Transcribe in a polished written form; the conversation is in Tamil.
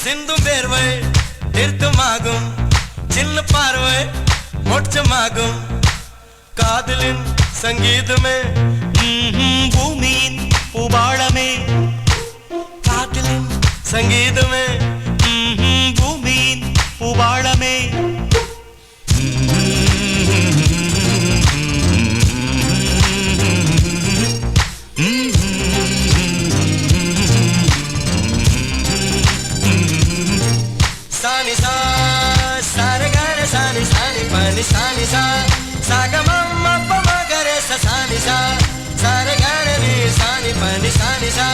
சிந்தும் வேர்வை நிறுத்தமாகும் சின்ன பார்வை மோட்சமாகும் காதலின் சங்கீதமே பூமியின் பூபாளமே காதலின் சங்கீதமே பூமியின் பூபாளமே சானி சா சாரகர சானி சானி பனி சானி சா சாகமம் அப்ப மகர சானி சா சாரகர நீ சானி பனி சானி சா